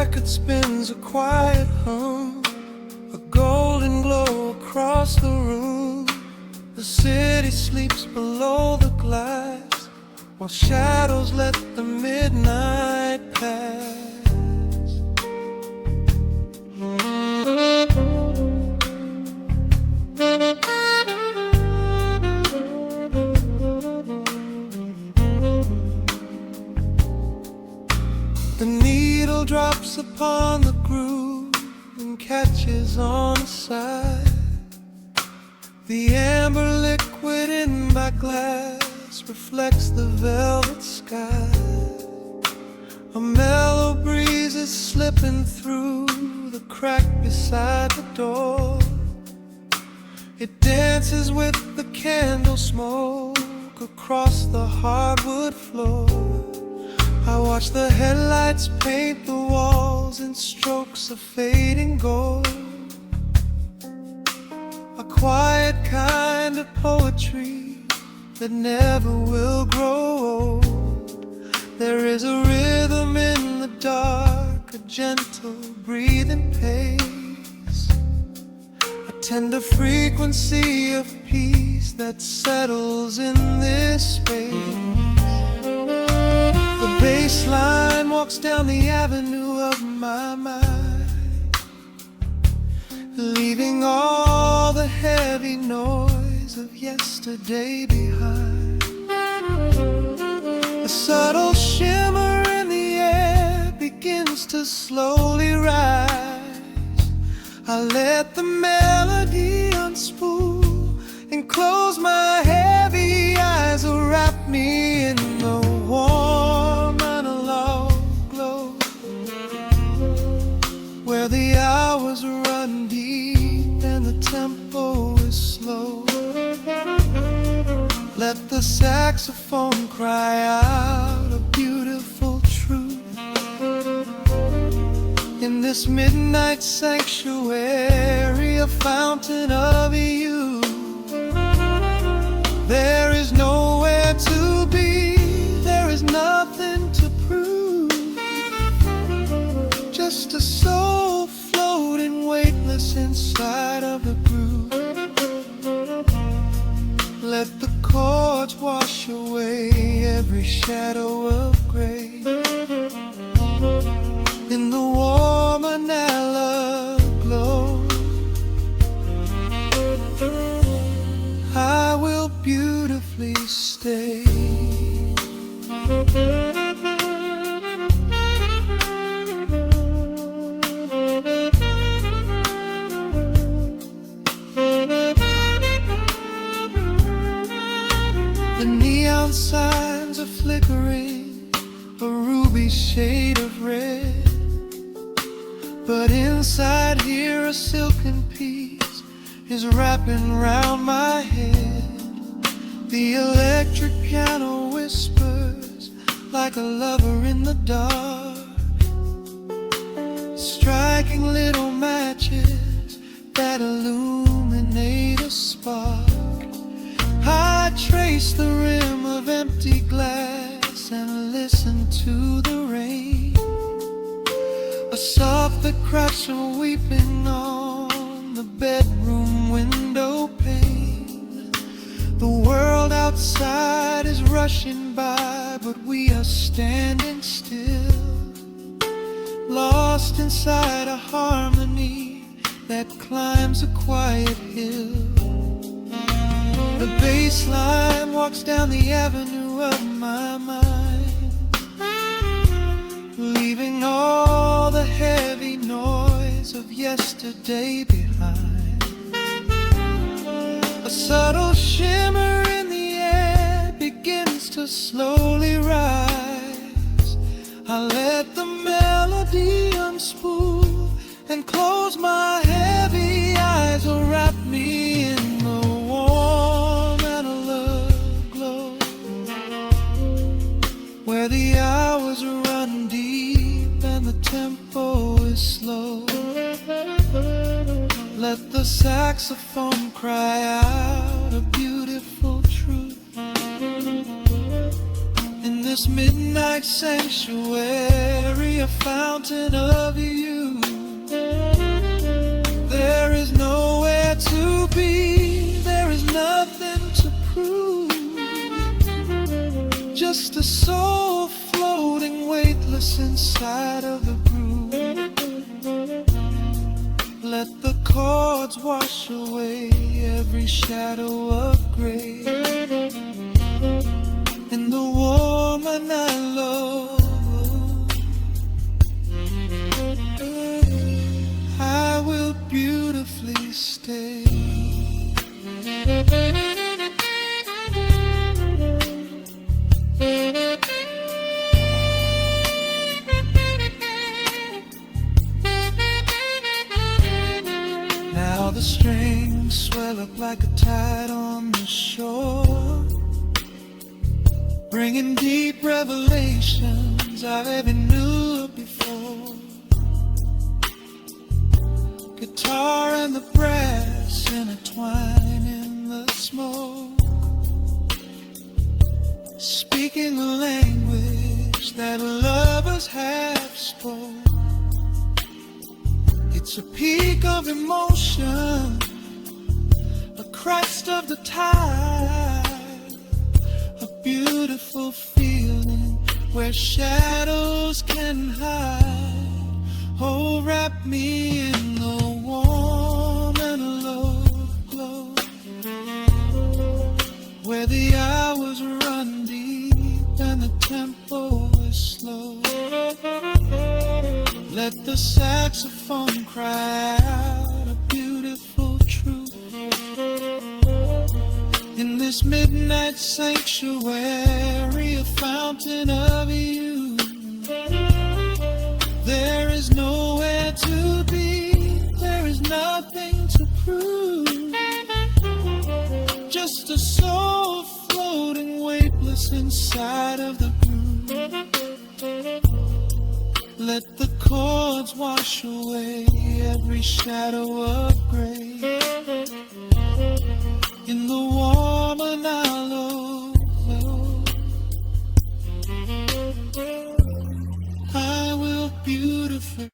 record spins a quiet hum, a golden glow across the room. The city sleeps below the glass, while shadows let the midnight pass. The needle drops upon the groove and catches on the side. The amber liquid in my glass reflects the velvet sky. A mellow breeze is slipping through the crack beside the door. It dances with the candle smoke across the hardwood floor. I watch the headlights paint the walls in strokes of fading gold. A quiet kind of poetry that never will grow old. There is a rhythm in the dark, a gentle breathing pace, a tender frequency of peace that settles in this space. The bass line walks down the avenue of my mind, leaving all the heavy noise of yesterday behind. A subtle shimmer in the air begins to slowly rise. I let the melody unspool and close my heavy eyes, wrap me in the warm analog glow, where the hours run deep and the tempo is slow. Let the saxophone cry out a beautiful truth. In this midnight sanctuary, a fountain of youth. There is nowhere to be, there is nothing to prove. Just a soul floating weightless inside of the groove. Let the chords wash away every shadow of gray. In the warm analog glow, I will beautifully stay. The neon signs are flickering, a ruby shade of red. But inside here a silken peace is wrapping round my head. The electric piano whispers like a lover in the dark, striking little matches that illuminate a spark. I trace the rim of empty glass and listen to the rain, a soft crash weeping on the bedroom window pane. The world outside is rushing by, but we are standing still, lost inside a harmony that climbs a quiet hill. The bass line walks down the avenue of my mind, leaving all the heavy noise of yesterday behind. A subtle shimmer in the air begins to slowly rise. I let the melody unspool and close my heavy eyes, or wrap me in the warm analog glow, where the hours run deep and the tempo is slow. Let the saxophone cry out a beautiful truth. In this midnight sanctuary, a fountain of you. There is nowhere to be, there is nothing to prove. Just a soul floating weightless inside of the groove. Let the chords wash away every shadow of gray. In the woman I love, I will beautifully stay. Now the strings swell up like a tide on the shore, bringing deep revelations I've ever knew before. Guitar and the brass intertwine in the smoke, speaking a language that lovers have spoke. It's a peak of emotion, a crest of the tide, a beautiful feeling where shadows can hide. Oh, wrap me in the warm and love glow, where the hours run deep and the tempo is slow. Let the saxophone cry out a beautiful truth. In this midnight sanctuary, a fountain of you. There is nowhere to be, there is nothing to prove. Just a soul floating weightless inside of the groove. Let the chords wash away every shadow of gray. In the warm and hollow, I will beautifully.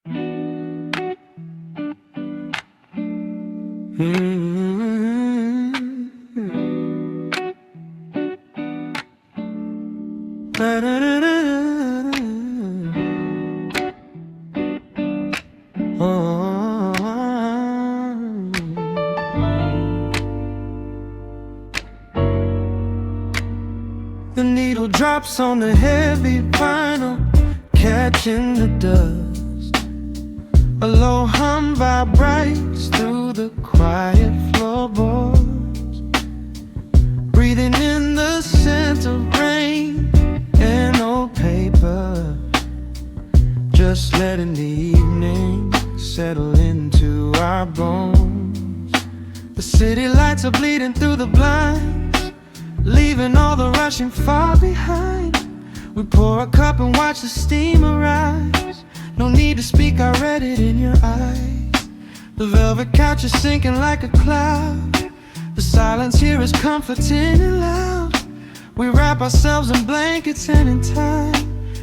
The needle drops on the heavy vinyl, catching the dust. A low hum vibrates through the quiet floorboards, breathing in the scent of rain and old paper. Just letting the evening settle into our bones. The city lights are bleeding through the blinds, leaving all the rushing far behind. We pour a cup and watch the steam arise. No need to speak, I read it in your eyes. The velvet couch is sinking like a cloud. The silence here is comforting and loud. We wrap ourselves in blankets and in time,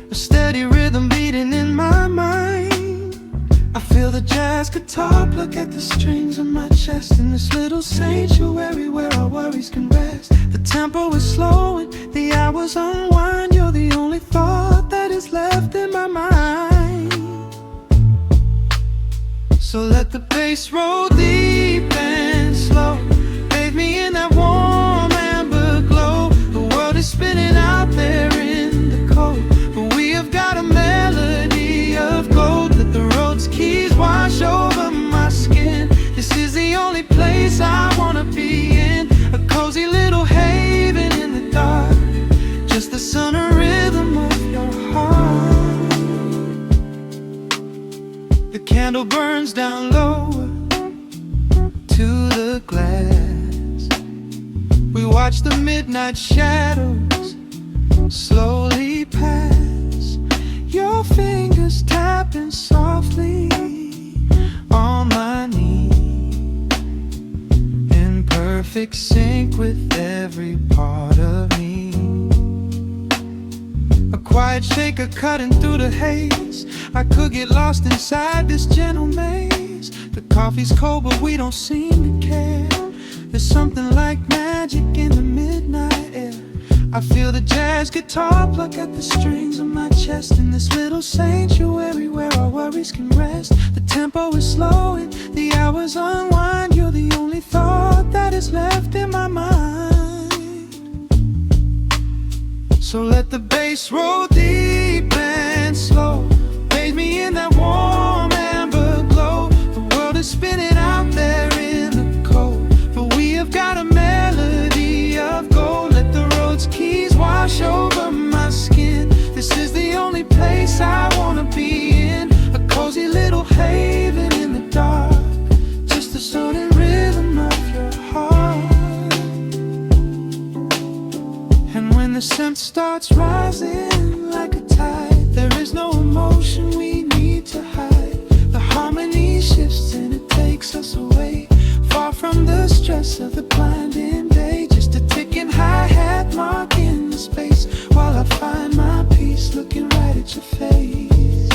a steady rhythm beating in my mind. I feel the jazz guitar pluck at the strings of my chest, in this little sanctuary where our worries can rest. The tempo is slowing, the hours unwind. You're the only thought that is left in my mind. So let the bass roll deep and slow, bathe me in that warm amber glow. The world is spinning out there in the cold, but we have got a melody of gold. Let the road's keys wash over my skin. This is the only place I wanna be in, a cozy little haven in the dark, just the sound and rhythm of your heart. The candle burns down lower to the glass. We watch the midnight shadows slowly pass. Your fingers tapping softly on my knee, in perfect sync with every part of me. Moonlight shaker cutting through the haze. I could get lost inside this gentle maze. The coffee's cold but we don't seem to care. There's something like magic in the midnight air. I feel the jazz guitar pluck at the strings of my chest. In this little sanctuary where our worries can rest. The tempo is slow and the hours unwind. You're the only thought that is left in my mind. So let the bass roll deep and slow. Bathe me in that warm amber glow. The world is spinning out there in the cold, but we have got a melody of gold. Let the road's keys wash over my skin. This is the only place I wanna be in. A cozy little haven in the dark. Just the sound and rhythm of your heart. And when the scent starts rising like a tide, there is no emotion we need to hide. The harmony shifts and it takes us away, far from the stress of the blinding day. Just a ticking hi-hat marking the space, while I find my peace looking right at your face.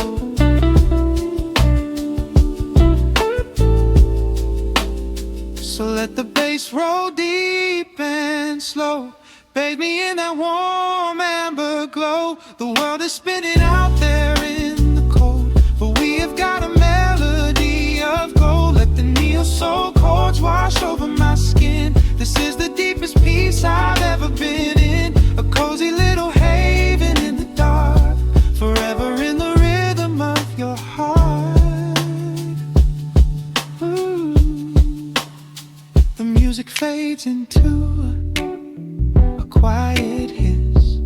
So let the bass roll deep and slow. Bathe me in that warm amber glow. The world is spinning out there in the cold, but we have got a melody of gold. Let the neo-soul chords wash over my skin. This is the deepest peace I've ever been in. A cozy little haven in the dark, forever in the rhythm of your heart. Ooh. The music fades into a quiet hiss.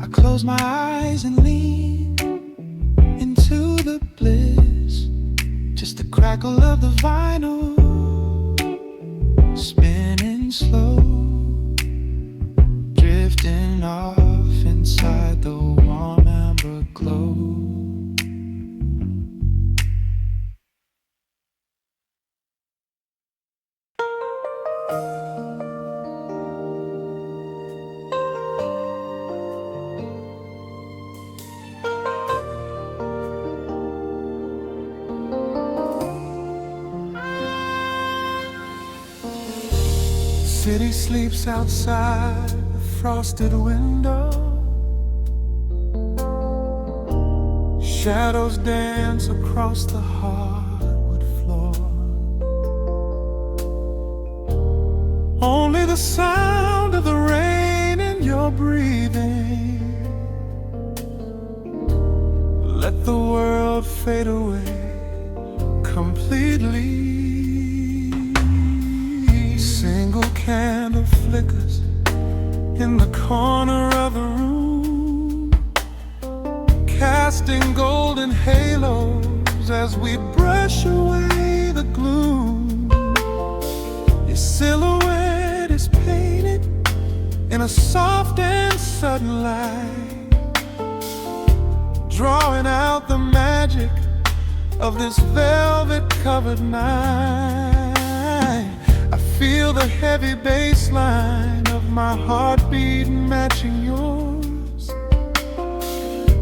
I close my eyes and lean into the bliss. Just the crackle of the vinyl spinning slow, drifting off inside the warm amber glow. City sleeps outside the frosted window. Shadows dance across the hardwood floor. Only the sound of the rain in your breathing. Let the world fade away completely. Single candle flickers in the corner of the room, casting golden halos as we brush away the gloom. Your silhouette is painted in a soft and sudden light, drawing out the magic of this velvet-covered night. I feel the heavy bass line of my heartbeat matching yours.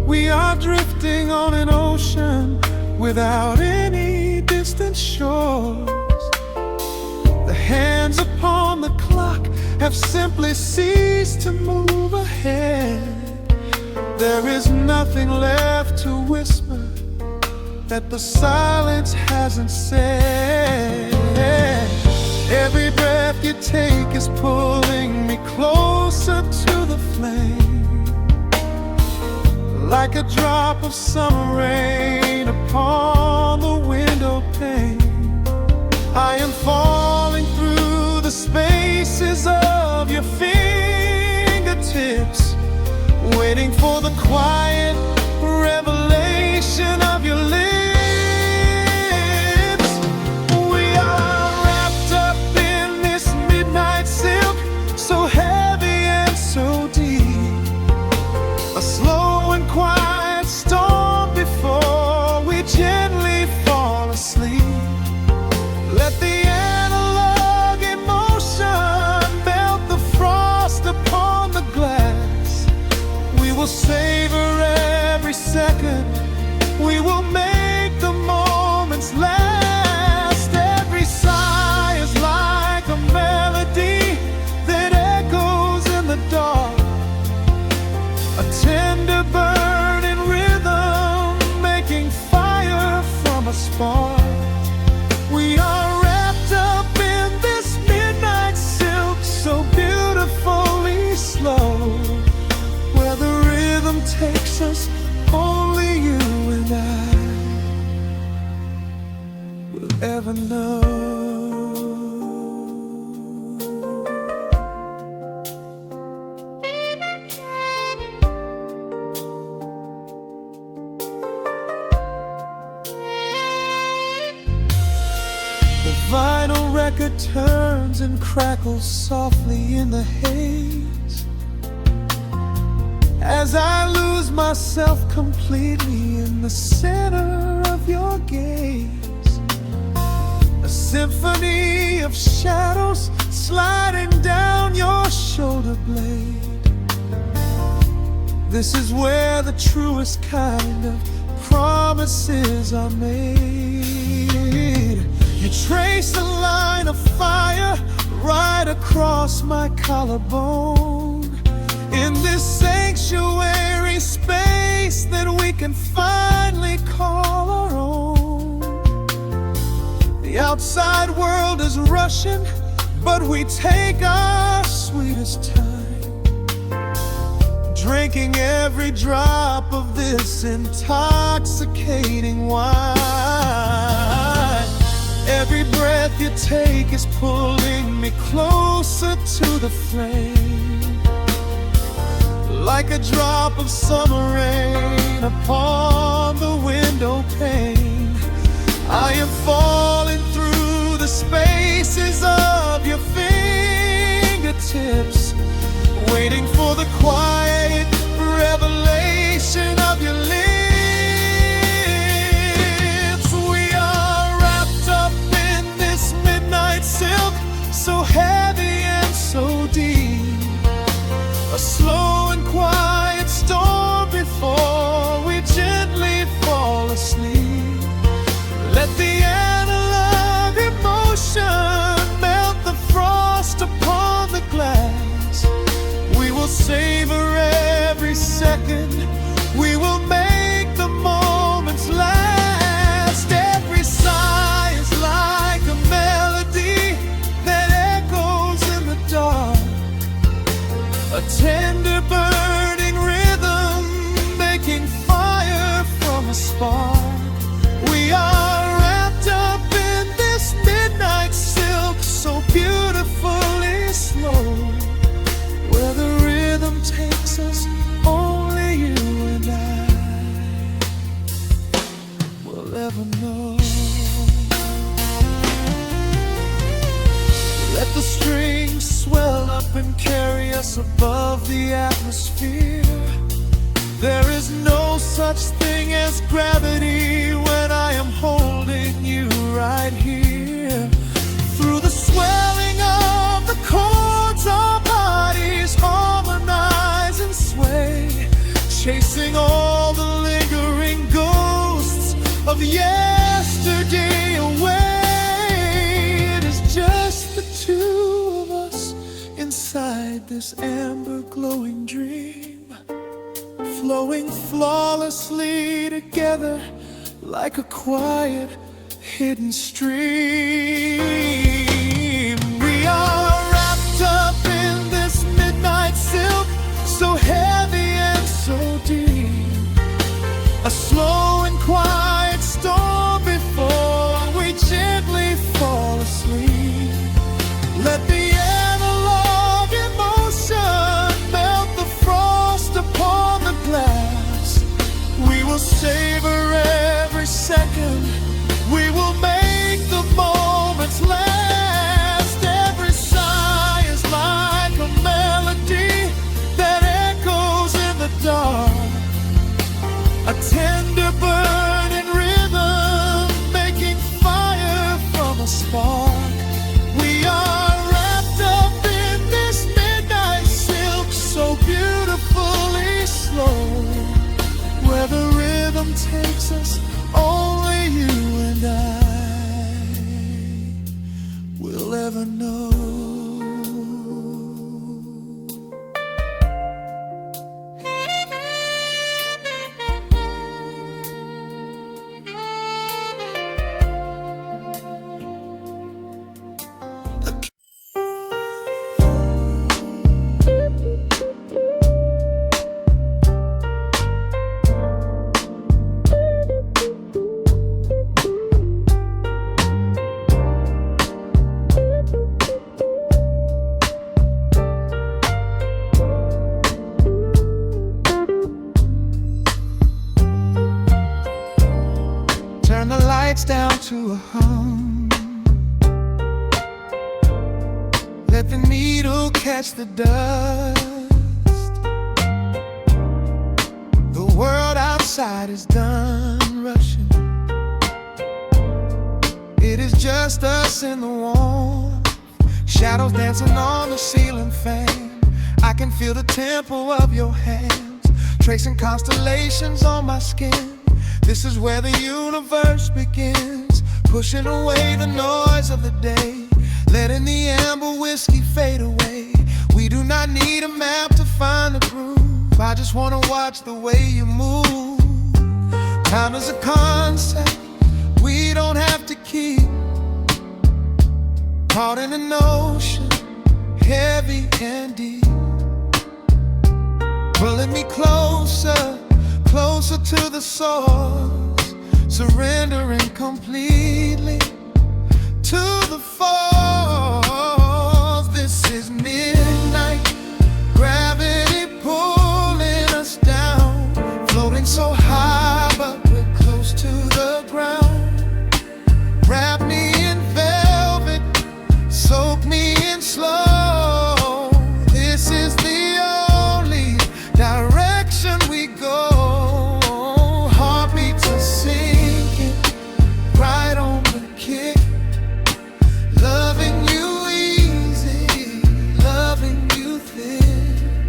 We are drifting on an ocean without any distant shores. The hands upon the clock have simply ceased to move ahead. There is nothing left to whisper that the silence hasn't said. Every breath you take is pulling me closer to the flame, like a drop of summer rain upon the window pane. I am falling through the spaces of your fingertips, waiting for the quiet revelation of your lips. So heavy and so deep, a slow and quiet storm before we gently fall asleep. Let the analog emotion melt the frost upon the glass. We will say a spark. We are wrapped up in this midnight silk, so beautifully slow, where the rhythm takes us, only you and I will ever know. The vinyl record turns and crackles softly in the haze, as I lose myself completely in the center of your gaze. A symphony of shadows sliding down your shoulder blade. This is where the truest kind of promises are made. You trace a line of fire right across my collarbone, in this sanctuary space that we can finally call our own. The outside world is rushing, but we take our sweetest time, drinking every drop of this intoxicating wine. Every breath you take is pulling me closer to the flame, like a drop of summer rain upon the window pane. I am falling through the spaces of your fingertips, waiting for the quiet revelation of your lips. We are wrapped up in this midnight silk, so heavy and so deep, a slow and quiet storm before we gently fall asleep. Let the analog emotion melt the frost upon the glass. We will savor every second, we will make the moments last. Every sigh is like a melody that echoes in the dark, a tender burning rhythm making fire from a spark. We are wrapped up in this midnight silk, so beautifully slow, where the rhythm takes us, only you and I will ever know. Let the strings swell up and carry us above the atmosphere. There is no such thing as gravity when I am holding you right here. Through the swelling of the chords, our bodies harmonize and sway, chasing all the lingering ghosts of yesterday away. It is just the two of us inside this amber glowing dream, flowing flawlessly together like a quiet hidden stream. We are wrapped up in this midnight silk, so heavy and so deep, a slow and quiet storm before we gently fall asleep. Let the analog emotion melt the frost upon the glass. We will savor every second, we will make the moments last. Every Turn the lights down to a hum. Let the needle catch the dust. The world outside is done rushing. It is just us in the warmth. Shadows dancing on the ceiling fan. I can feel the tempo of your hands, tracing constellations on my skin. This is where the universe begins, pushing away the noise of the day, letting the amber whiskey fade away. We do not need a map to find the groove. I just wanna watch the way you move. Time is a concept we don't have to keep. Caught in an ocean, heavy and deep, pulling me closer, closer to the source, surrendering completely to the force. This is midnight, gravity pulling us down, floating so high but we're close to the ground. Wrap me in velvet, soak me in slow. This is the only direction we go. Heartbeats are sinking, right on the kick. Loving you easy, loving you thin.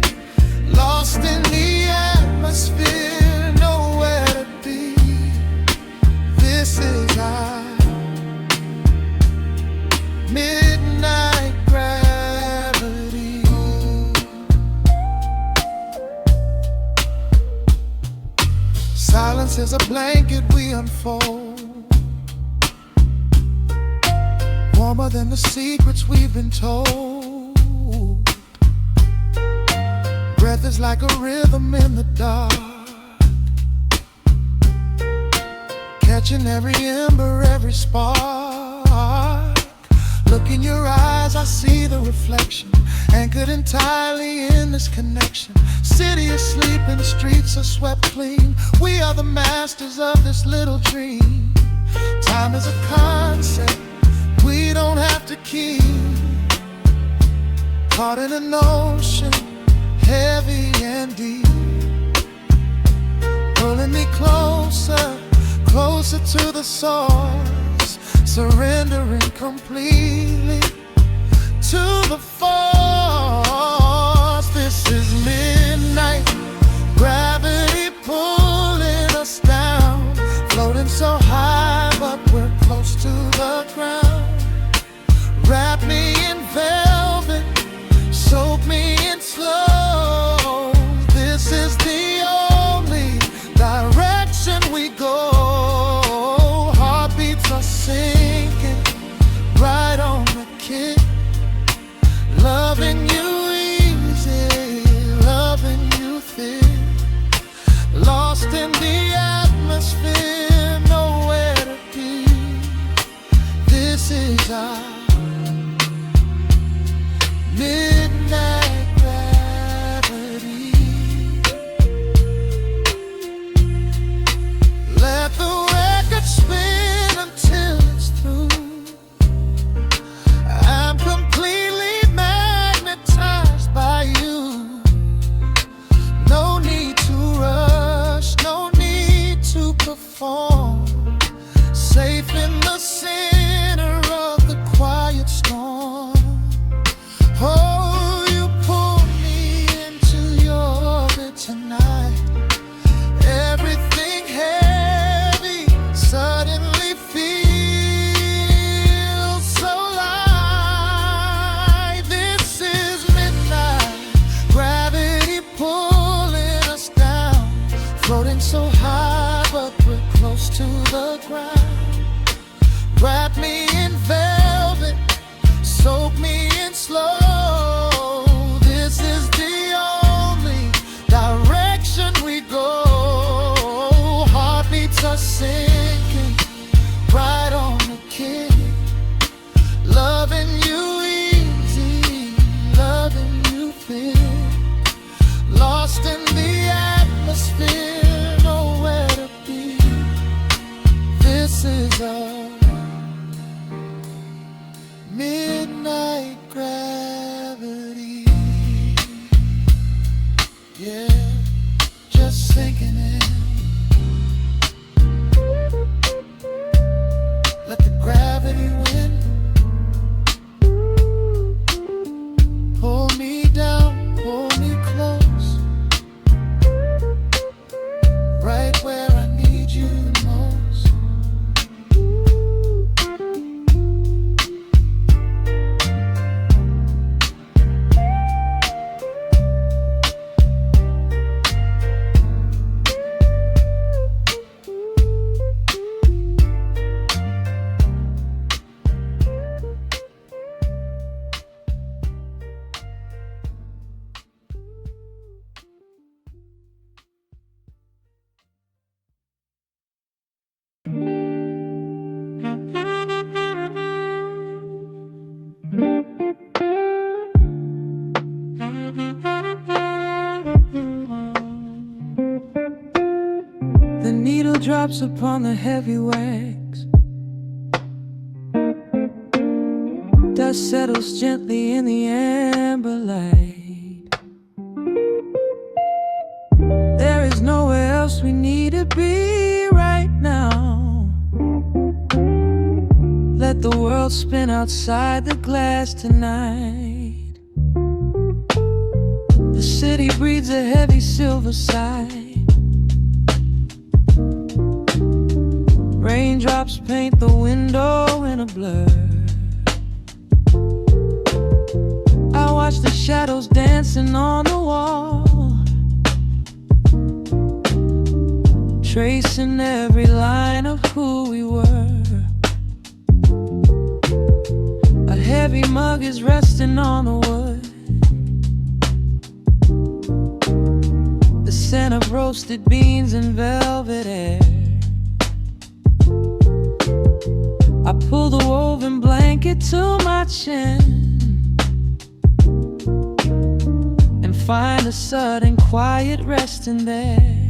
Lost in the atmosphere, nowhere to be. This is our midnight gravity. Silence is a blanket we unfold, warmer than the secrets we've been told. Breath is like a rhythm in the dark, catching every ember, every spark. Look in your eyes, I see the reflection, anchored entirely in this connection. City asleep and the streets are swept clean. We are the masters of this little dream. Time is a concept we don't have to keep. Caught in an ocean, heavy and deep, pulling me closer, closer to the source, surrendering completely to the force. This is midnight, gravity pulling us down, floating so high but we're close to the ground. Wrap me in velvet, soak me in slow. This is the only direction we go. Heartbeats are sinking, right on the kick. Loving you easy, loving you thin. Lost in the atmosphere, nowhere to be. This is our midnight gravity. Let the record spin until it's through. I'm completely magnetized by you. No need to rush, no need to perform. Safe in the center of the quiet storm. Oh, you pull me into your orbit tonight. Everything heavy suddenly feels so light. This is midnight, gravity pulling us down, floating so high but we're close to the ground. Wrap me in velvet, soak me in slow. This is the only direction we go. Heartbeats are sinking, right on the kick. Loving you easy, loving you thin. Lost in the atmosphere, nowhere to be. This is our midnight gravity. Yeah, just sinking in. Let the gravity win. Pull me down, pull me close, right where I need you the most. The needle drops upon the heavy wax. Dust settles gently in the amber light. There is nowhere else we need to be right now. Let the world spin outside the glass tonight. The city breathes a heavy silver sigh. Raindrops paint the window in a blur. I watch the shadows dancing on the wall, tracing every line of who we were. A heavy mug is resting on the wood. The scent of roasted beans and velvet air. I pull the woven blanket to my chin and find a sudden quiet resting there.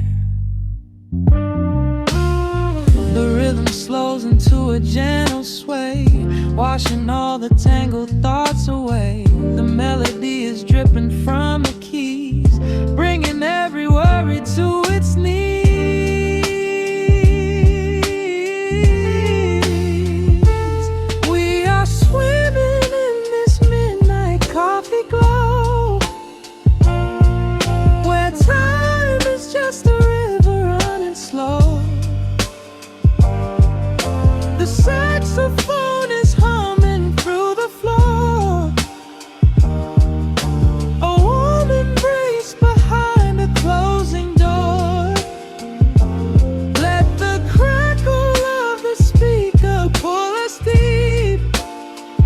The rhythm slows into a gentle sway, washing all the tangled thoughts away. The melody is dripping from the keys, bringing every worry to its knees. We are swimming in this midnight coffee glow, where time is just a river running slow. The saxophone is humming through the floor. A warm embrace behind a closing door. Let the crackle of the speaker pull us deep,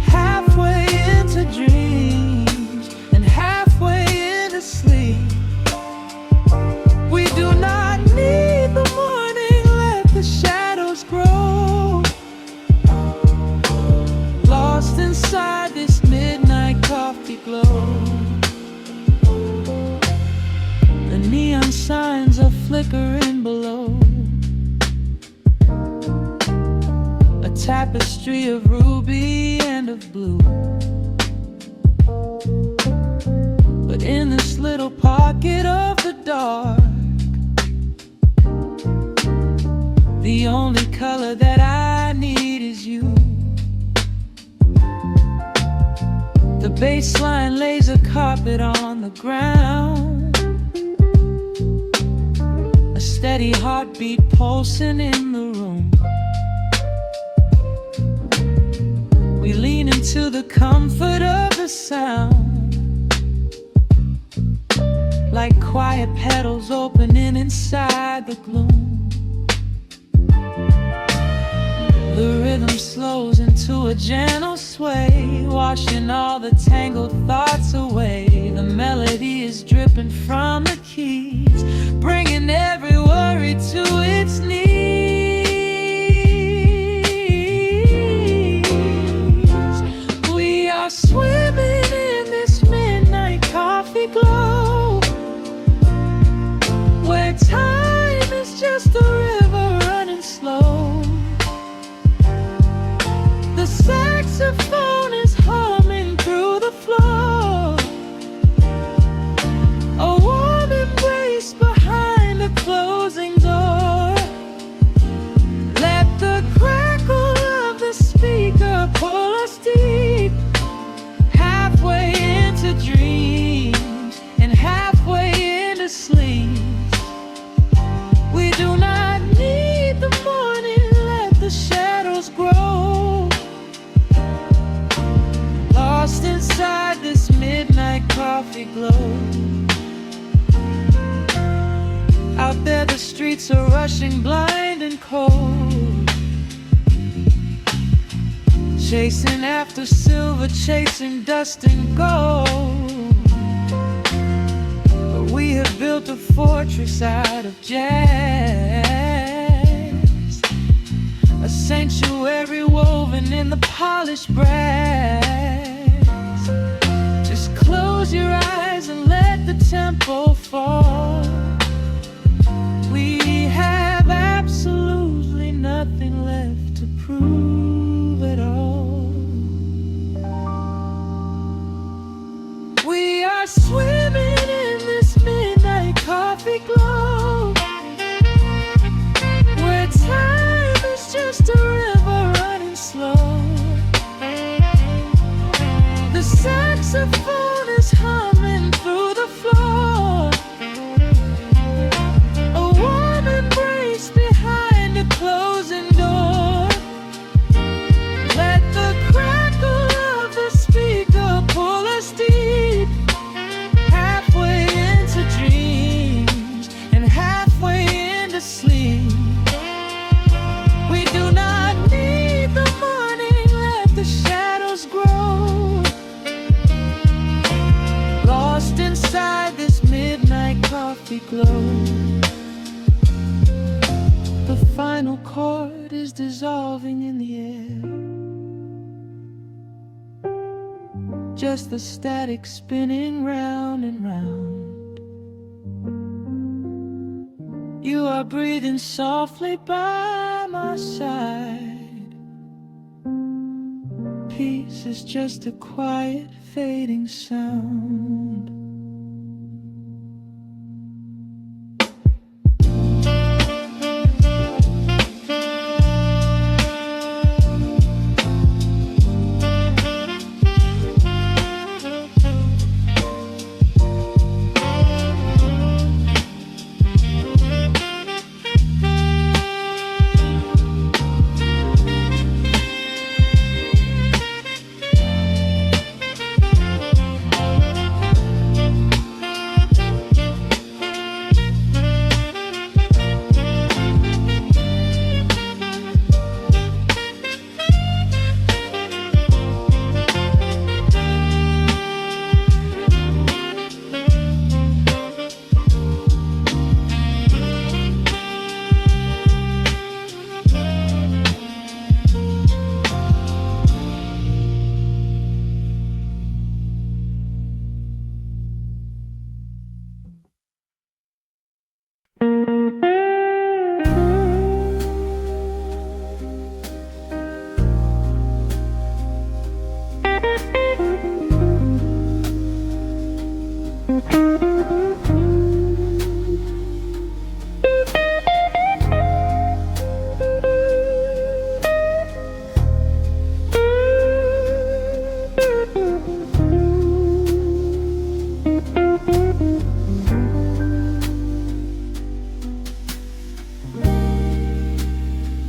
halfway into dreams and halfway into sleep. We do not need the morning, let the shadows grow. Lost inside this midnight coffee glow. The neon signs are flickering below. A tapestry of ruby and of blue. But in this little pocket of the dark, the only color that I need is you. The bass line lays a carpet on the ground, a steady heartbeat pulsing in the room. We lean into the comfort of the sound, like quiet petals opening inside the gloom. The rhythm slows into a gentle sway, washing all the tangled thoughts away. The melody is dripping from the keys, bringing every worry to its knees. We are swimming in this midnight coffee glow, where time is just a river running slow. The saxophone is humming through the floor. A warm embrace behind a closing door. Let the crackle of the speaker pull us deep, halfway into dreams and halfway into sleep. We do not need the morning, let the shadows grow. Lost inside this midnight coffee glow. Out there the streets are rushing blind and cold, chasing after silver, chasing dust and gold. But we have built a fortress out of jazz, a sanctuary woven in the polished brass. Just close your eyes and let the tempo fall. We have absolutely nothing left to prove at all. We are swimming in this midnight coffee glow, where time is just a river running slow. The saxophone is humming through the floor. A warm embrace behind a closing door. Let the crackle of the speaker pull us deep, halfway into dreams and halfway into sleep. We do not need the morning, let the shadows grow. Lost inside this midnight coffee glow. The final chord is dissolving in the air, just the static spinning round and round. You are breathing softly by my side. Peace is just a quiet fading sound.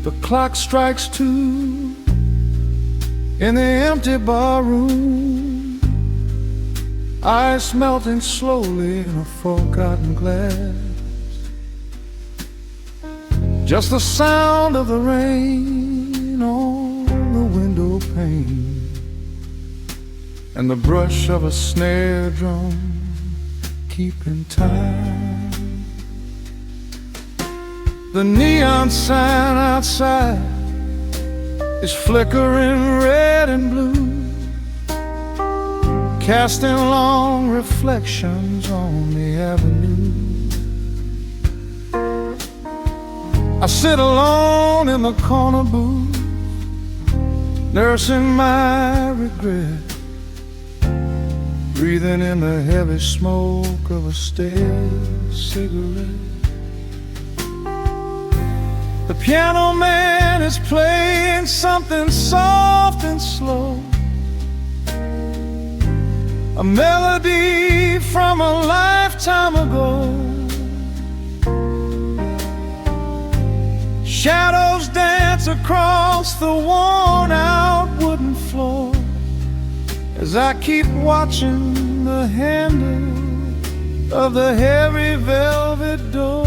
The clock strikes 2 in the empty bar room, ice melting slowly in a forgotten glass. Just the sound of the rain on the window pane, and the brush of a snare drum keeping time. The neon sign outside is flickering red and blue, casting long reflections on the avenue. I sit alone in the corner booth, nursing my regret, breathing in the heavy smoke of a stale cigarette. The piano man is playing something soft and slow, a melody from a lifetime ago. Shadows dance across the worn-out wooden floor as I keep watching the handle of the heavy velvet door.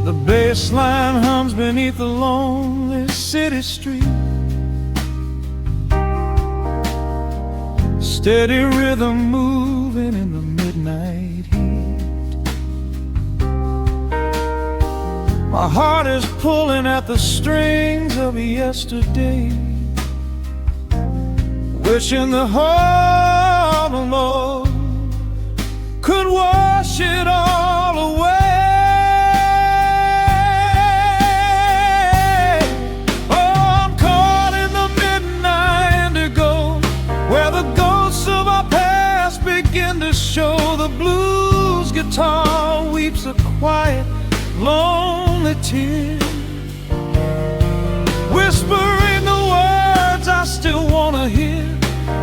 The bass line hums beneath the lonely city street, steady rhythm moving in the midnight heat. My heart is pulling at the strings of yesterday, wishing the heart alone could wash it all away. Show the blues guitar weeps a quiet, lonely tear, whispering the words I still wanna hear.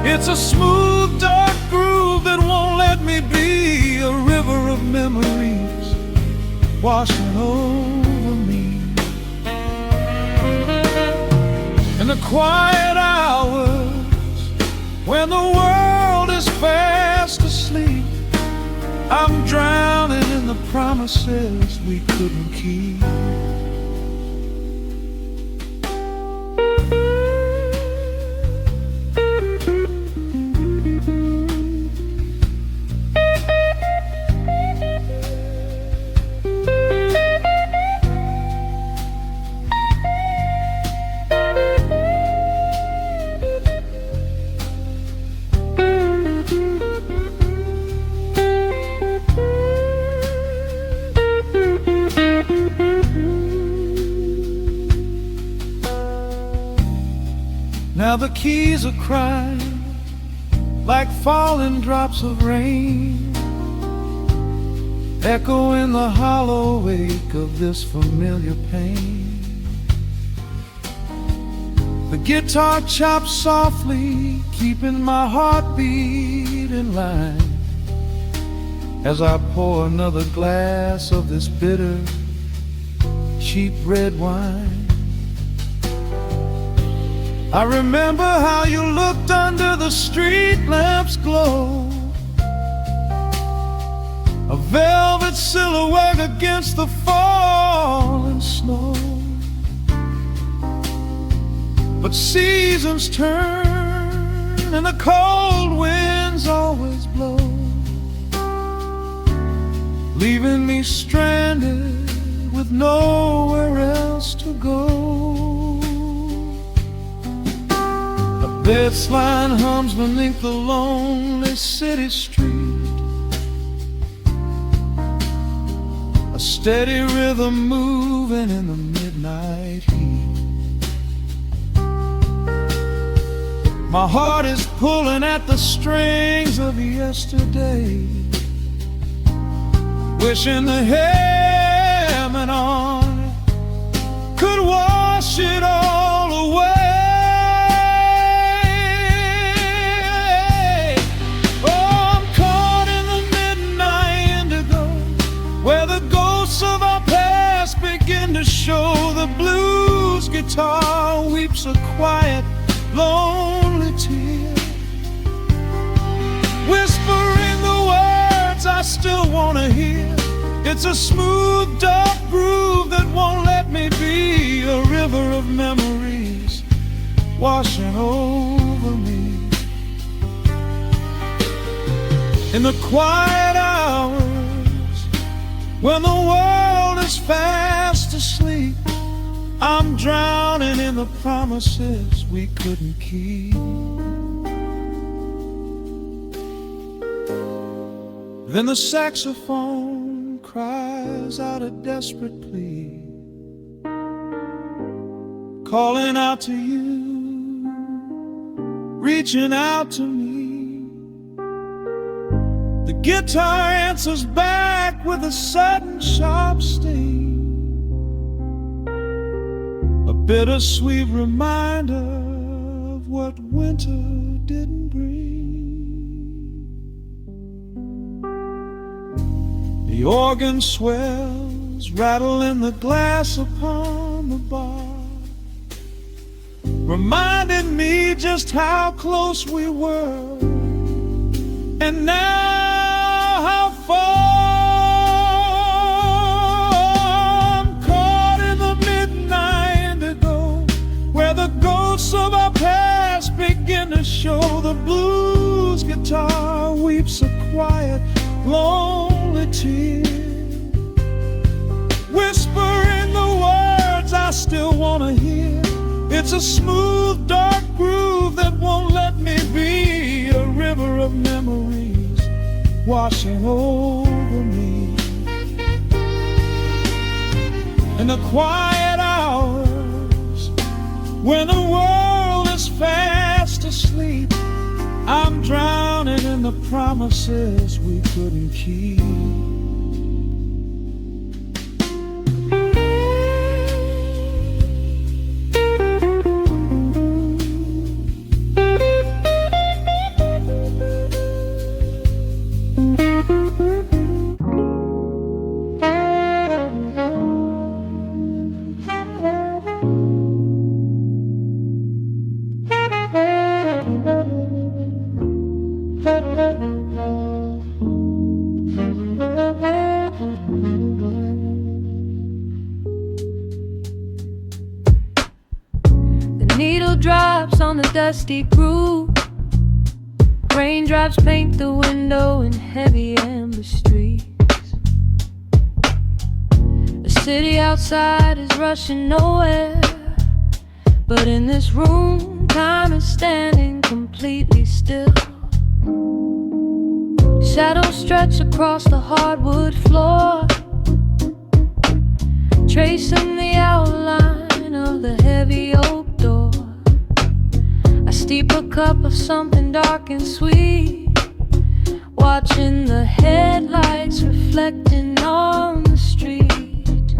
It's a smooth, dark groove that won't let me be, a river of memories washing over me. In the quiet hours when the world is fast asleep, I'm drowning in the promises we couldn't keep. Now the keys are crying like falling drops of rain, echo in the hollow wake of this familiar pain. The guitar chops softly, keeping my heartbeat in line as I pour another glass of this bitter, cheap red wine. I remember how you looked under the street lamp's glow, a velvet silhouette against the falling snow. But seasons turn and the cold winds always blow, leaving me stranded with nowhere else to go. This line hums beneath the lonely city street, a steady rhythm moving in the midnight heat. My heart is pulling at the strings of yesterday, wishing the hem on could wash it all away. Show the blues guitar weeps a quiet, lonely tear, whispering the words I still wanna hear. It's a smooth, dark groove that won't let me be, a river of memories washing over me. In the quiet hours when the world is fast asleep, I'm drowning in the promises we couldn't keep. Then the saxophone cries out a desperate plea, calling out to you, reaching out to me. The guitar answers back with a sudden sharp sting, a bittersweet reminder of what winter didn't bring. The organ swells, rattling the glass upon the bar, reminding me just how close we were, and now how far. I'm caught in the midnight indigo, where the ghosts of our past begin to show. The blues guitar weeps a quiet, lonely tear, whispering the words I still want to hear. It's a smooth, dark groove that won't let me be, a river of memories washing over me. In the quiet hours, when the world is fast asleep, I'm drowning in the promises we couldn't keep. Needle drops on the dusty groove, raindrops paint the window in heavy amber streets. The city outside is rushing nowhere, but in this room time is standing completely still. Shadows stretch across the hardwood floor, tracing the outline of the heavy oak door. I steep a cup of something dark and sweet, watching the headlights reflecting on the street.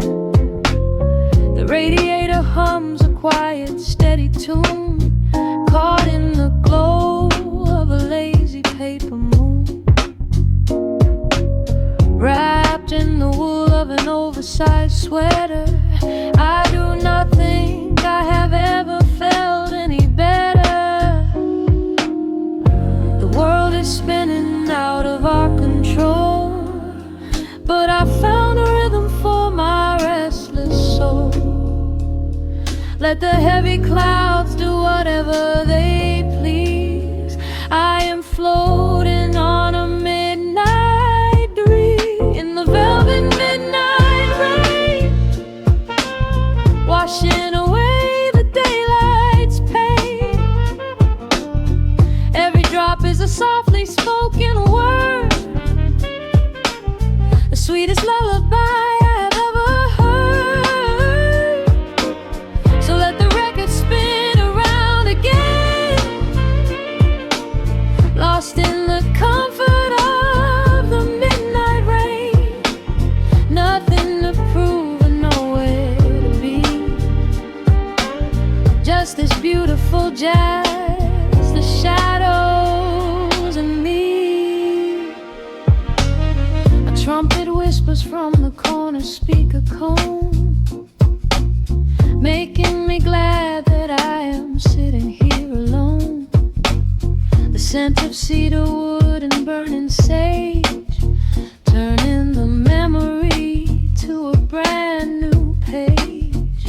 The radiator hums a quiet, steady tune, caught in the glow of a lazy paper moon. Wrapped in the wool of an oversized sweater, I do not think I have ever felt any better. The world is spinning out of our control, but I found a rhythm for my restless soul. Let the heavy clouds do whatever they please. I am floating on a midnight dream, in the velvet midnight rain, washing away the daylight's pain. Every drop is a softly spoken word, the sweetest lullaby I have ever heard. So let the record spin around again, lost in the comfort of the midnight rain. Nothing to prove and nowhere to be, just this beautiful jazz, the shadows and me. A trumpet whispers from the corner speaker cone, making me glad that I am sitting here alone. The scent of cedar wood and burning sage, turning the memory to a brand new page.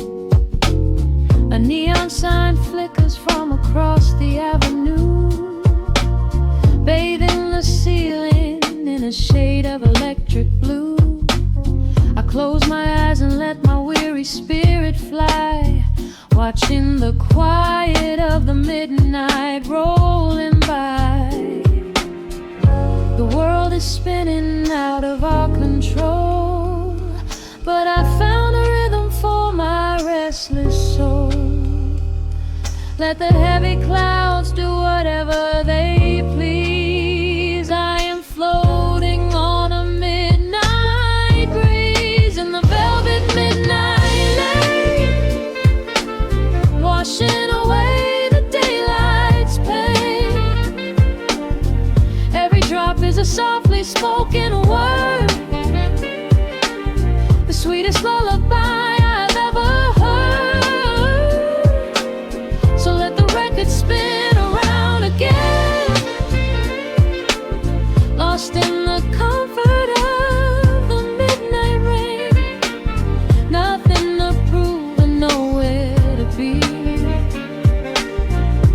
A neon sign flickers from across the avenue, bathing the ceiling in a shade of electric blue. I close my eyes and let my weary spirit fly, watching the quiet of the midnight rolling by. The world is spinning out of our control, but I found a rhythm for my restless soul. Let the heavy clouds do whatever they please. I am floating on a midnight breeze in the velvet midnight lane, washing away the daylight's pain. Every drop is a softly spoken word, the sweetest lullaby I've ever heard. So let the record spin around again, lost in the comfort of the midnight rain. Nothing to prove and nowhere to be,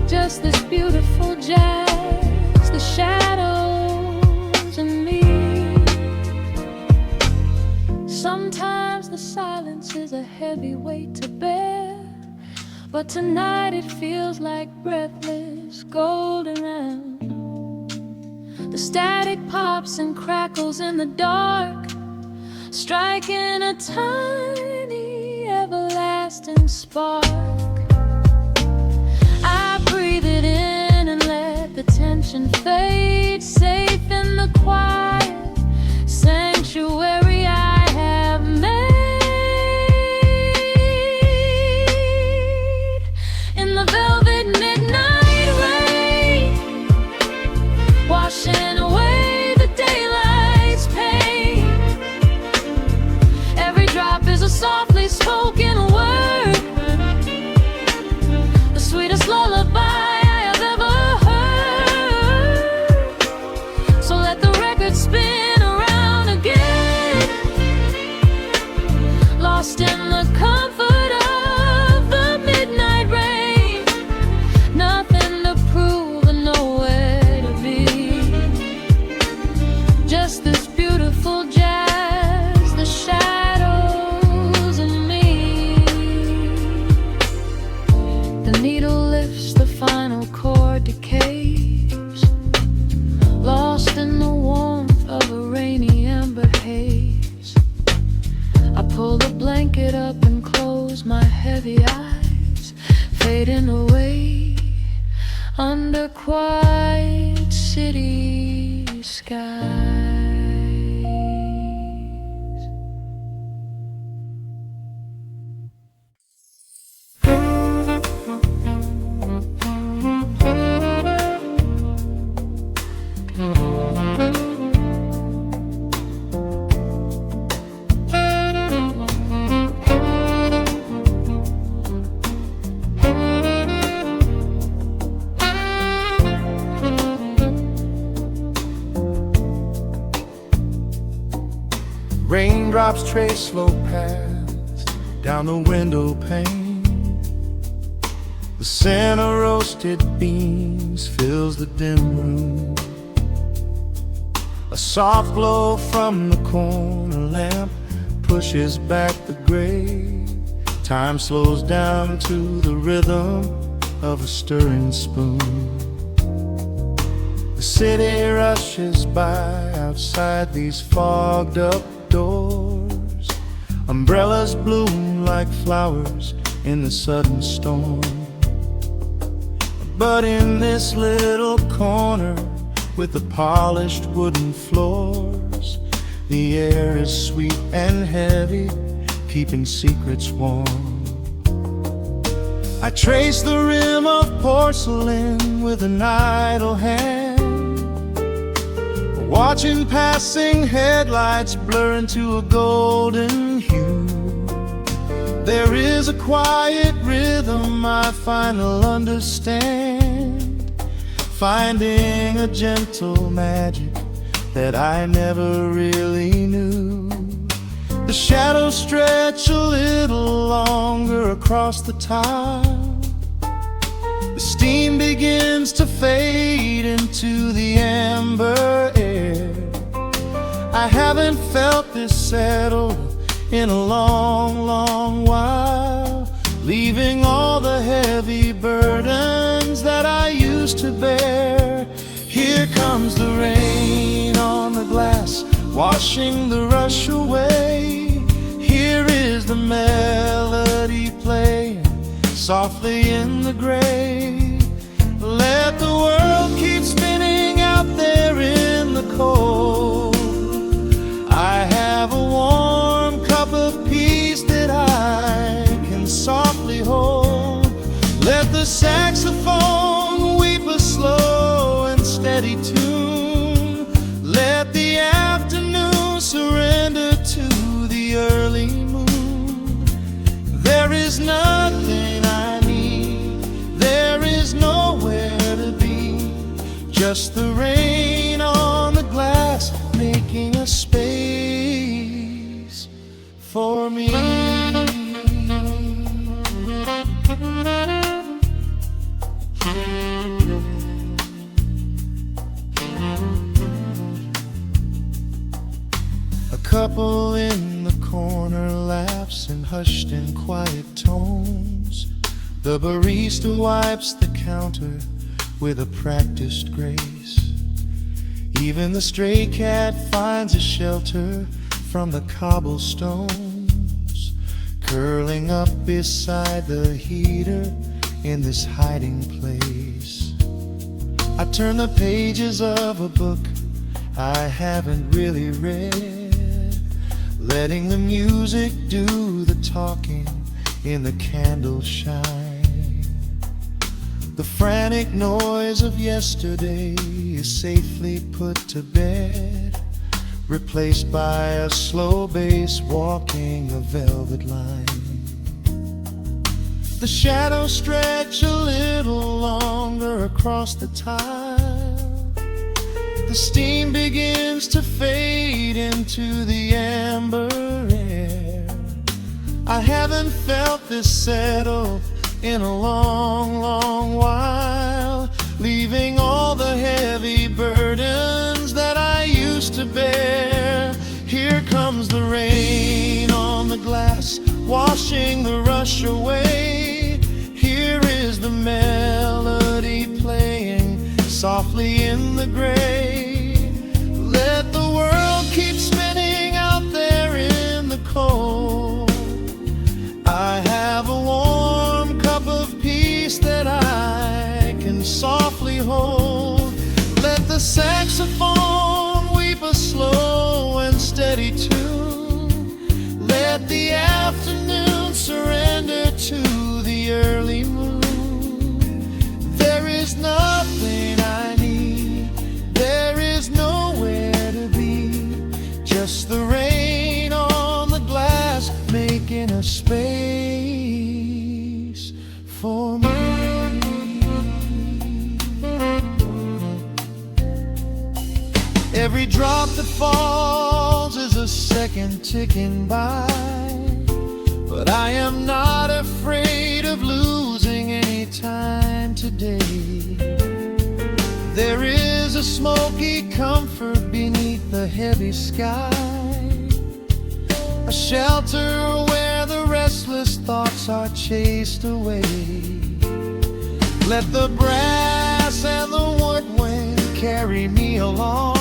just this beautiful jazz, the shadows and me. Sometimes the silence is a heavy weight to bear, but tonight it feels like breathless golden round. The static pops and crackles in the dark, striking a tiny everlasting spark. I breathe it in and let the tension fade, safe in the quiet sanctuary I have made. In the velvet midnight rain, washing away the daylight's pain. Every drop is a softly spoken word, the sweetest lullaby I have ever heard. So let the record spin around again, lost in the comfort of the midnight rain. Nothing to prove and nowhere to be, just this beautiful jazz, the shadows and me. The needle lifts, the final chord decays, lost in the warmth of a rainy amber haze. I pull the blanket up and close my heavy eyes, fading away under quiet city skies. Raindrops trace slow paths down the window pane. The scent of roasted beans fills the dim room. A soft glow from the corner lamp pushes back the gray. Time slows down to the rhythm of a stirring spoon. The city rushes by outside these fogged up doors. Umbrellas bloom like flowers in the sudden storm. But in this little corner with the polished wooden floors, the air is sweet and heavy, keeping secrets warm. I trace the rim of porcelain with an idle hand, watching passing headlights blur into a golden hue. There is a quiet rhythm I finally understand, finding a gentle magic that I never really knew. The shadows stretch a little longer across the tile. The steam begins to fade into the amber air. I haven't felt this settled in a long, long while, leaving all the heavy burdens that I used to bear. Here comes the rain on the glass, washing the rush away. Here is the melody playing softly in the gray. Let the world keep spinning out there in the cold. I have a warm cup of peace that I can softly hold. Let the saxophone weep a slow and steady tune. Let the afternoon surrender to the early moon. There is nothing I need, there is nowhere to be, just the rain on the glass making a space for me. A couple in the corner laughs in hushed and quiet tones. The barista wipes the counter with a practiced grace. Even the stray cat finds a shelter from the cobblestones, curling up beside the heater in this hiding place. I turn the pages of a book I haven't really read, letting the music do the talking in the candle shine. The frantic noise of yesterday is safely put to bed, replaced by a slow bass walking a velvet line. The shadows stretch a little longer across the tile. The steam begins to fade into the amber air. I haven't felt this settle in a long, long while, leaving all the heavy burdens that I used to bear. Here comes the rain on the glass, washing the rush away. Here is the melody playing softly in the gray. Let the world keep spinning out there in the cold. I have a warm cup of peace that I can softly hold. Let the saxophone weep a slow and steady tune. Let the afternoon surrender to the early moon. There is nothing I need, there is nowhere to be, just the rain on the glass making a space for me. Every drop that falls is a second ticking by, but I am not afraid of losing any time today. There is a smoky comfort beneath the heavy sky, a shelter where the restless thoughts are chased away. Let the brass and the woodwind carry me along,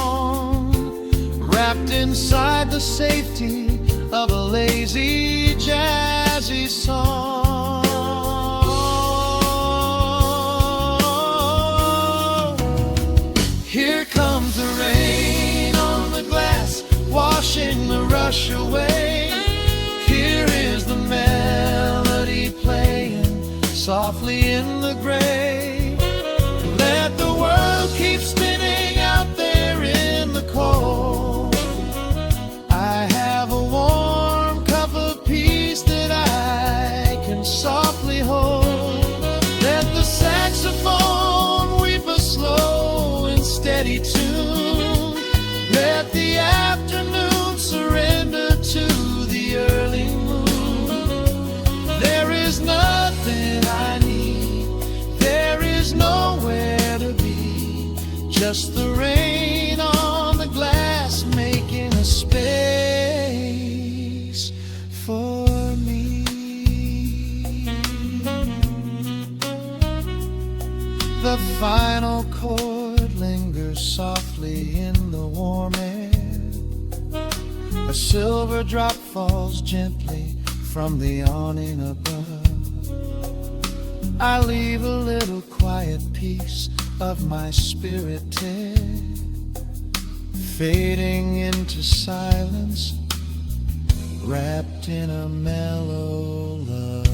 wrapped inside the safety of a lazy, jazzy song. Here comes the rain on the glass, washing the rush away. Here is the melody playing softly in the gray. Let the world keep spinning out there in the cold. I have a warm cup of peace that I can softly hold. Let the saxophone weep a slow and steady tune. Let the afternoon surrender to the early moon. There is nothing I need, there is nowhere to be, just the rain on the glass making a space for me. The final chord lingers softly in the warm air. A silver drop falls gently from the awning above. I leave a little quiet piece of my spirit fading into silence, wrapped in a mellow love.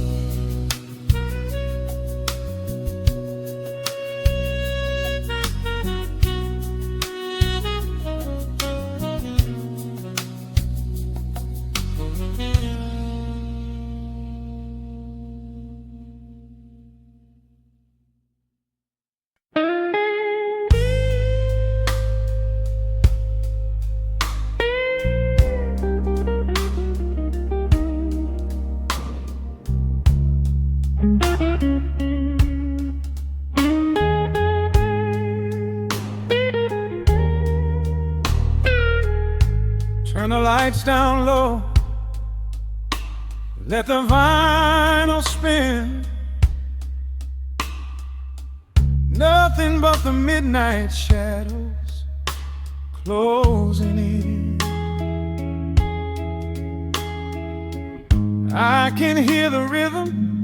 Turn the lights down low, let the vinyl spin. Nothing but the midnight shadows closing in. I can hear the rhythm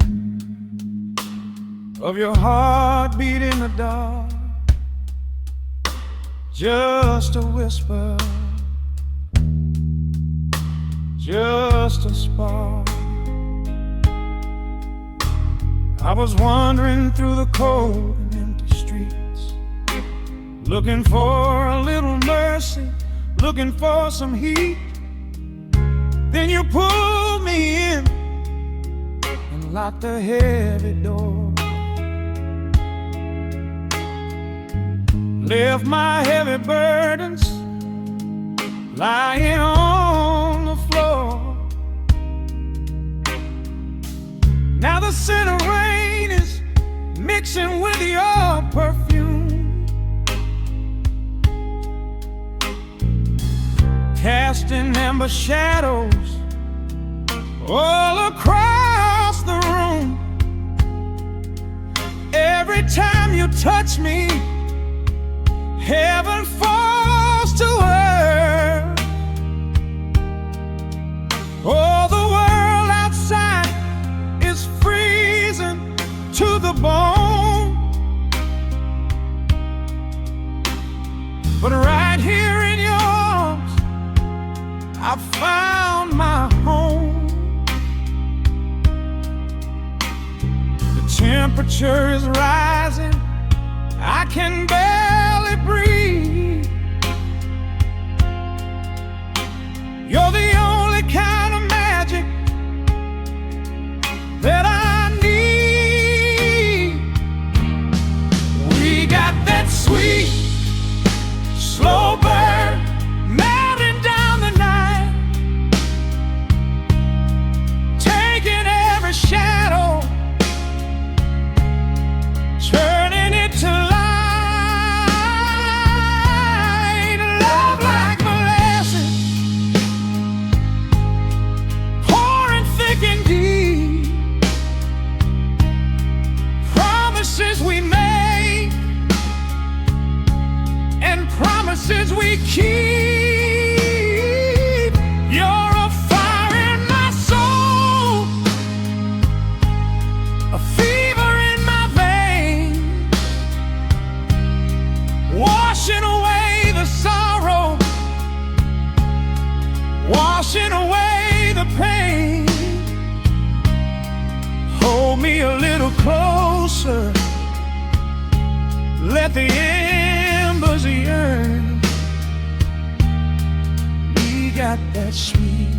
of your heartbeat in the dark, just a whisper, just a spark. I was wandering through the cold and empty streets, looking for a little mercy, looking for some heat. Then you pulled me in and locked the heavy door, left my heavy burdens lying on the floor. Now the scent of rain is mixing with your perfume, casting amber shadows all across the room. Every time you touch me, heaven falls to earth. Oh, the world outside is freezing to the bone, but right here in your arms I found my home. The temperature is rising, I can barely breathe. You're the only kind of magic that I need. We got that sweet, slow burn melting down the night, taking every shadow, turning it to light. Love like molasses, pouring thick and deep. Promises we make and promises we keep. You're a fire in my soul, a fever in my veins, washing away the sorrow, washing away the pain. Hold me a little closer, let the embers yearn. We got that sweet,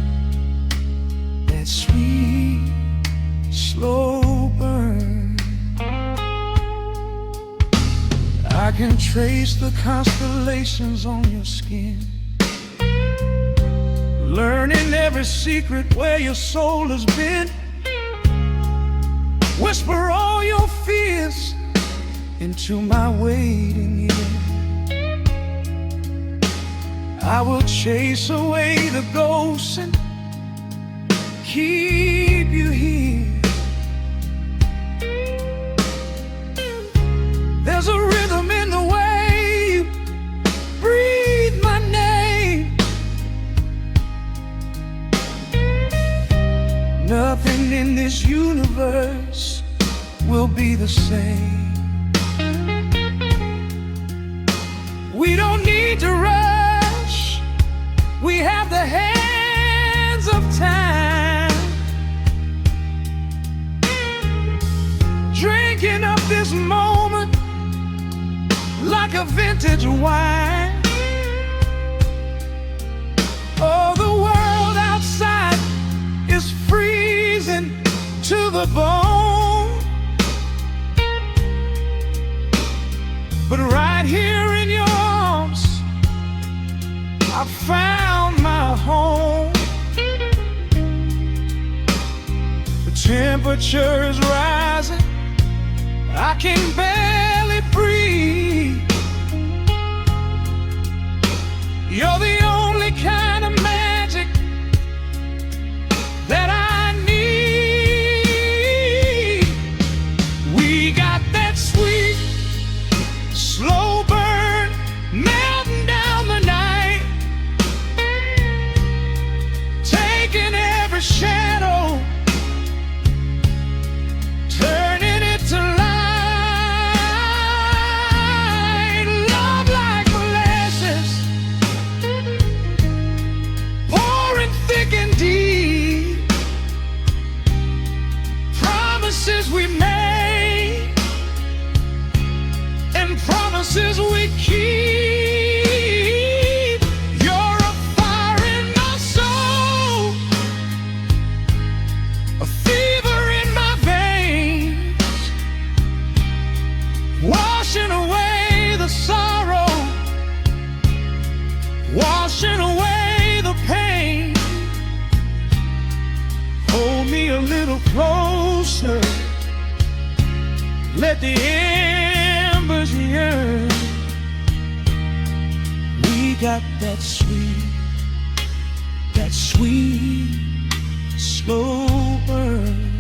slow burn. I can trace the constellations on your skin, learning every secret where your soul has been. Whisper all your fears into my waiting ear. I will chase away the ghosts and keep you here. There's a rhythm in the way you breathe my name. Nothing in this universe will will be the same. We don't need to rush. We have the hands of time, drinking up this moment like a vintage wine. Oh, the world outside is freezing to the bone, but right here in your arms I found my home. The temperature is rising, I can barely breathe. You're the only kind of magic that I need. We got that sweet, slow burn melting down the night, taking every shadow, turning it to light. Love like molasses, pouring thick and deep. Promises we made and promises we keep. You're a fire in my soul, a fever in my veins, washing away the sorrow, washing away the pain. Hold me a little closer, let the embers yearn. We got that sweet, slow burn.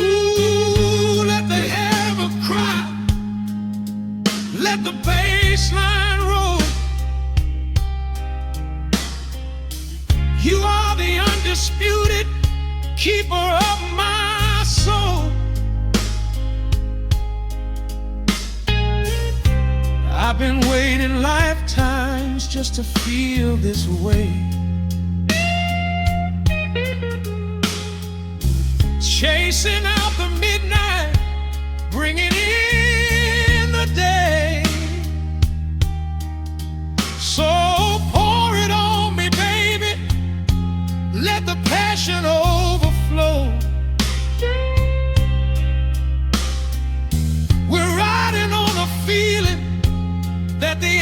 Ooh, let the ever cry, let the bass line roll. You are the undisputed keeper of my soul. I've been waiting lifetimes just to feel this way, chasing out the midnight, bringing in the day. So pour it on me, baby, let the passion overflow. We're riding on a feeling that the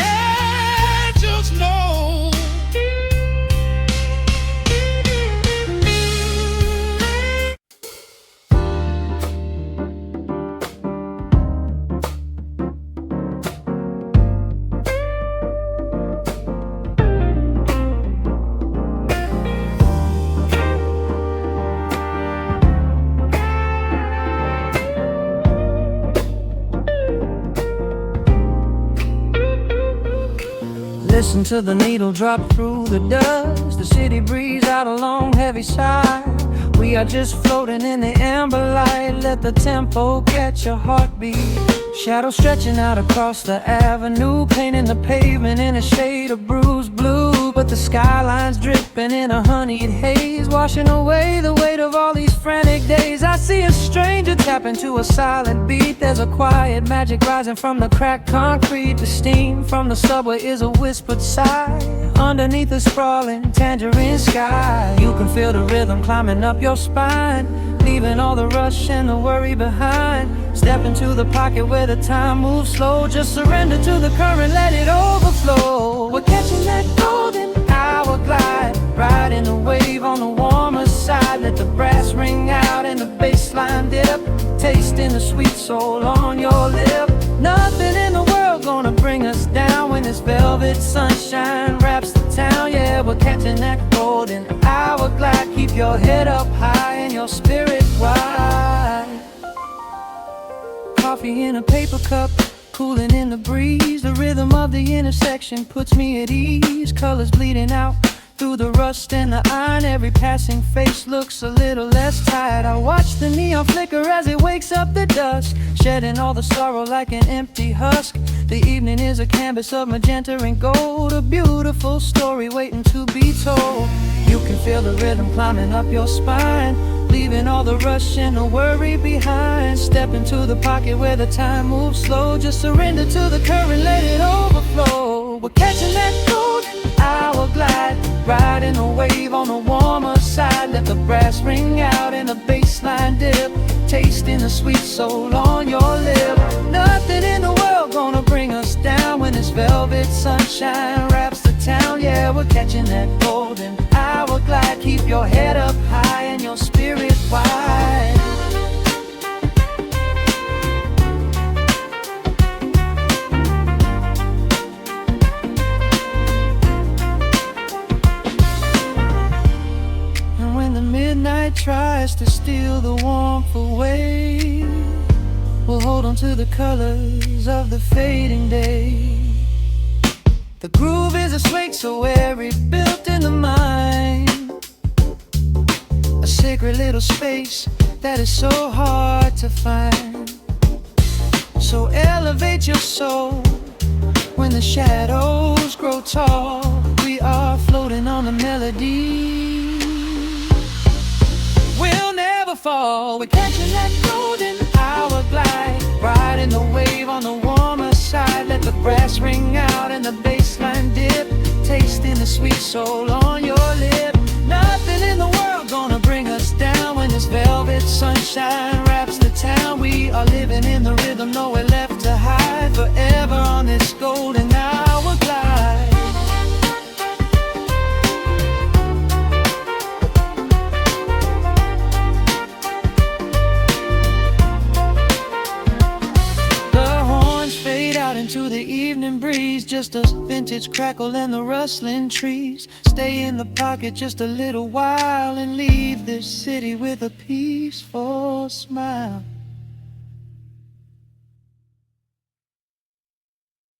angels know. Listen to the needle drop through the dust. The city breathes out a long heavy sigh. We are just floating in the amber light. Let the tempo catch your heartbeat. Shadows stretching out across the avenue, painting the pavement in a shade of bruised blue. But the skyline's dripping in a honeyed haze, washing away the weight of all these frantic days. I see a stranger tap into a silent beat. There's a quiet magic rising from the cracked concrete. The steam from the subway is a whispered sigh underneath the sprawling tangerine sky. You can feel the rhythm climbing up your spine, leaving all the rush and the worry behind. Step into the pocket where the time moves slow. Just surrender to the current, let it overflow. We're catching that golden hour glide, riding a wave on the warmer side. Let the brass ring out and the bass line dip, tasting the sweet soul on your lip. Nothing in the world gonna bring us down when this velvet sunshine wraps the town. Yeah, we're catching that gold golden hourglass. Keep your head up high and your spirit wide. Coffee in a paper cup, cooling in the breeze. The rhythm of the intersection puts me at ease. Colors bleeding out through the rust and the iron. Every passing face looks a little less tired. I watch the neon flicker as it wakes up the dusk, shedding all the sorrow like an empty husk. The evening is a canvas of magenta and gold, a beautiful story waiting to be told. You can feel the rhythm climbing up your spine, leaving all the rush and the worry behind. Step into the pocket where the time moves slow. Just surrender to the current, let it overflow. We're catching that golden hour glide, riding a wave on the warmer side. Let the brass ring out and the bass line dip, tasting the sweet soul on your lip. Nothing in the world gonna bring us down when this velvet sunshine wraps the town. Yeah, we're catching that golden hour glide. Keep your head up high and your spirit wide. And when the midnight tries to steal the warmth away, we'll hold on to the colors of the fading day. The groove is a swing so airy, built in the mind, a sacred little space that is so hard to find. So elevate your soul when the shadows grow tall. We are floating on the melody, we'll never fall. We're catching that golden hour glide, riding the wave on the warmer side. Let the brass ring out and the bass line dip, tasting the sweet soul on your lip. Nothing in the world gonna bring us down when this velvet sunshine wraps the town. We are living in the rhythm, nowhere left to hide, forever on this golden hour glide. Into the evening breeze, just a vintage crackle and the rustling trees. Stay in the pocket just a little while and leave this city with a peaceful smile.